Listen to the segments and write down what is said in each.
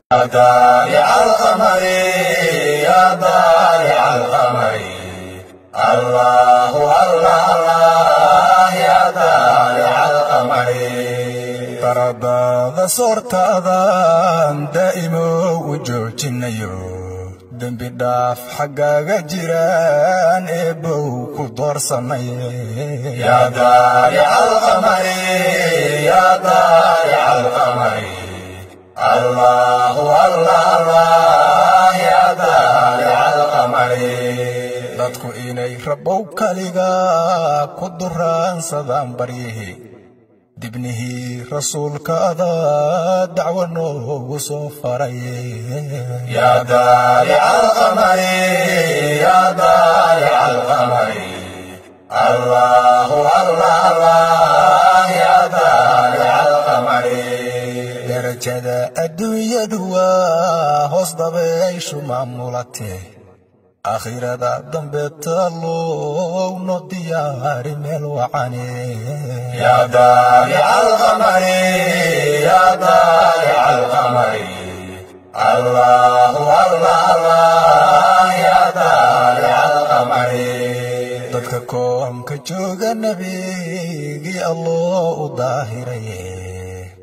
يا دارع القمر يا دارع القمر الله الله الله يا دارع القمر تردد صورتادا دائم وجوجنيو دنبي داف حقاقا جيران إبو كدور سمي يا دارع القمر يا دارع القمر الله الله الله يا دارع القمر dadku inay rabow kaliga ku duraansadaan baryihi dibnihi rasuulkaada dacwo noogu soo faray يا دارع القمر يا دارع القمر الله الله الله يا دارع القمر darajada adduunyadu waa hoos dabayshu maamulatee aakhirada dambe taallow no diyaari meel wacane يا دارع القمر يا دارع القمر الله الله الله يا دارع القمر dadka koomka jooga nabigii allah u daahiraye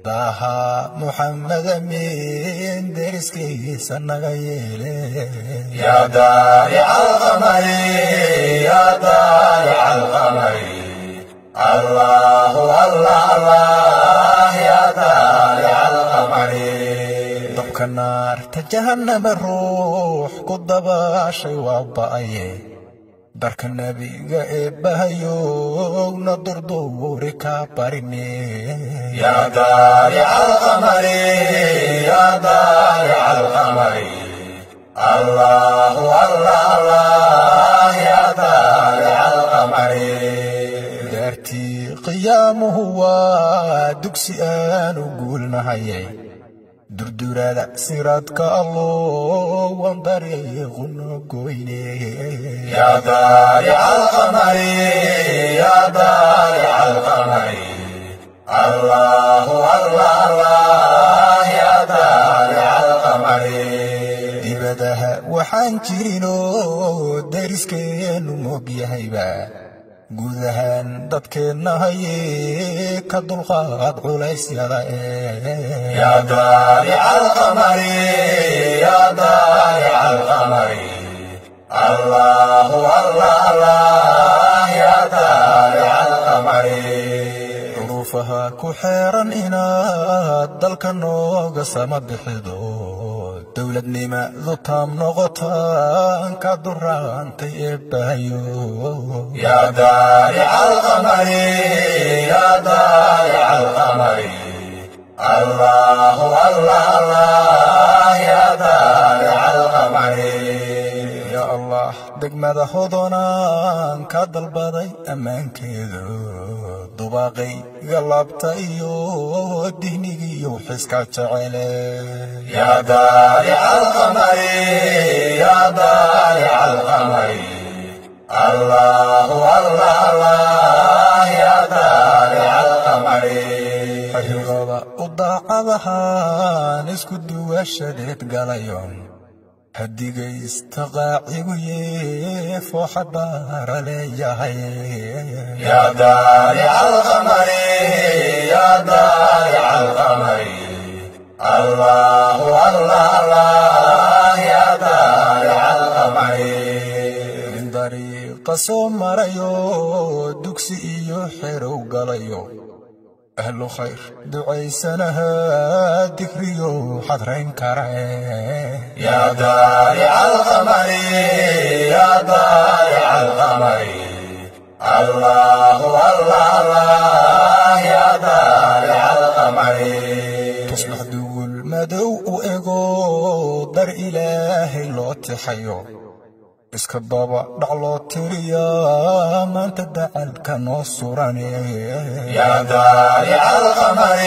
daha محمد من درسكيسا naga yeele يا دارع القمر يا دارع القمر الله الله الله يا دارع القمر dabka naarta jahannama ruux ku dabaashay waa ba'aye darka nabiga eebbahayowna durduuri ka barine يا دارع القمر يا دارع القمر الله الله الله يا دارع القمر daartii qiyaamuhu waa dugsi aanu guulnahaye durdurada siraadka allow waan dariiquna goyne يا دارع القمر يا دارع القمر الله الله الله يا دارع القمر dibadaha waxaan jirinoo dariskeenu mogyahayba guud ahaan dadkeenna haye ka dulqaad culaysyada يا دارع القمر يا دارع القمر الله الله الله يا دارع القمر duruufaha ku xeeran inaad dalka nooga sama bixido dowladnimadu taam noqotaan ka duraantay eebbahayo يا دارع القمر يا دارع القمر الله الله الله يا دارع القمر ya allah degmada hodonaan ka dalbaday ammaankeedu dubaaqay galaabta iyo dihnigiiyo xiska jecele يا دارع القمر يا دارع القمر الله الله الله يا دارع القمر xiriirada u daacadahaan isku duwashadeed galayon hadigaysta qaacigu yeefooxa baara leeyahay يا دارع القمر يا دارع القمر الله الله الله يا دارع القمر min dariiqa soo marayo dugsi iyo xerow galayo ahlu khayr ducaysanaha dikriyo xadrayn kare يا دارع القمر يا دارع القمر الله الله الله يا دارع القمر تصبح دول madow u ego dar ilaahay loo tixayo iska daba dhac loo tiriyaa maanta dacalka noo surane يا دارع القمر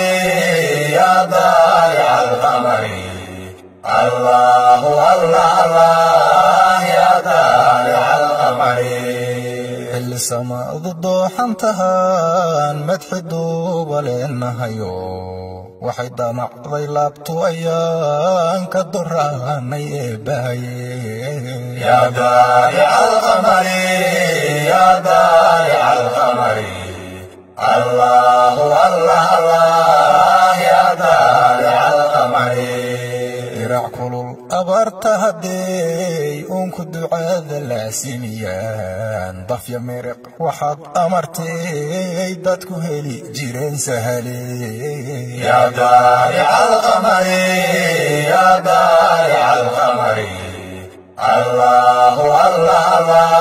يا دارع القمر الله الله الله يا دارع القمر xilli samaadu dooxantahaan madxi duuba leenahayo waxay damacday laabtu ayaan ka duraanay eebbahaye يا ضالع القمر يا ضالع القمر الله الله الله يا ضالع القمر dirac kulul abaarta hadday uunku ducaada laasimiyaan dafya miriq waxaad amartay dadku heli jireen sahale يا ضالع القمر يا ضالع القمر الله الله الله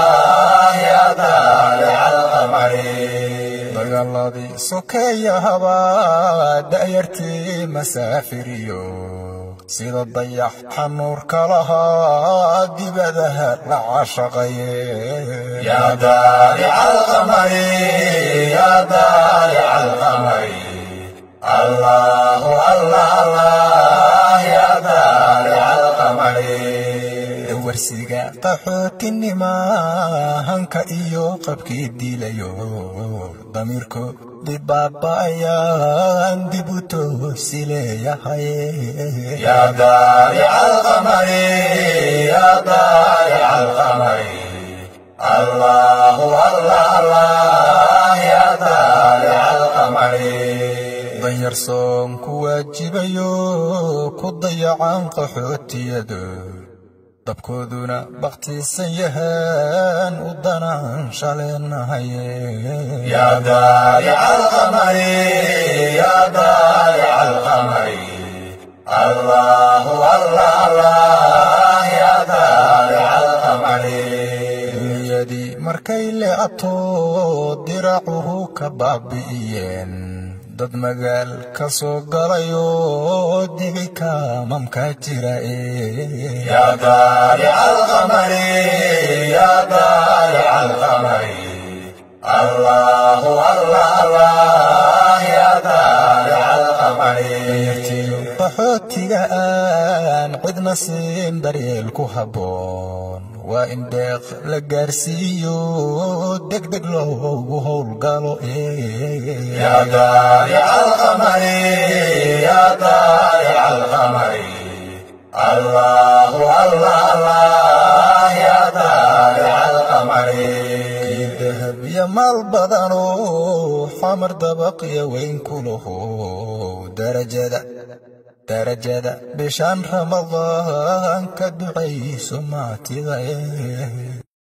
يا ضالع القمر dagaaladii sokeeyahaba da'yartii masaafiriyo sida dayax xanuurka lahaa dibadaha la cashaqaye يا ضالع القمر يا ضالع القمر الله الله الله يا ضالع القمر warsiga qaxootinima hanka iyo qabkii dilayo damiirko dibaaba'ayaan dib u toosileeyahay يا ضالع القمر يا ضالع القمر الله الله الله يا ضالع القمر danyar soom ku waajibayo ku dayacaan qaxootiyadu dabkooduna bakhtiisan yahaan u danaan shaleenahaye يا ضالع القمر يا ضالع القمر الله الله الله يا ضالع القمر dunyadii markay leecato diracuhu ka baabi'iyeen dad magaal ka soo galayo digay kaamamka jira يا ضالع القمر يا ضالع القمر الله الله الله يا ضالع القمر qaxootiga aan cidna siin daryeel ku habboon waa in deeq la gaarsiiyo degdeg loogu howlgalo يا ضالع القمر يا ضالع القمر الله الله الله يا ضالع القمر dahab iyo maal badanoo xamar dabaqya weyn ku laho darajada bishaan ramadaan ka ducayso maatida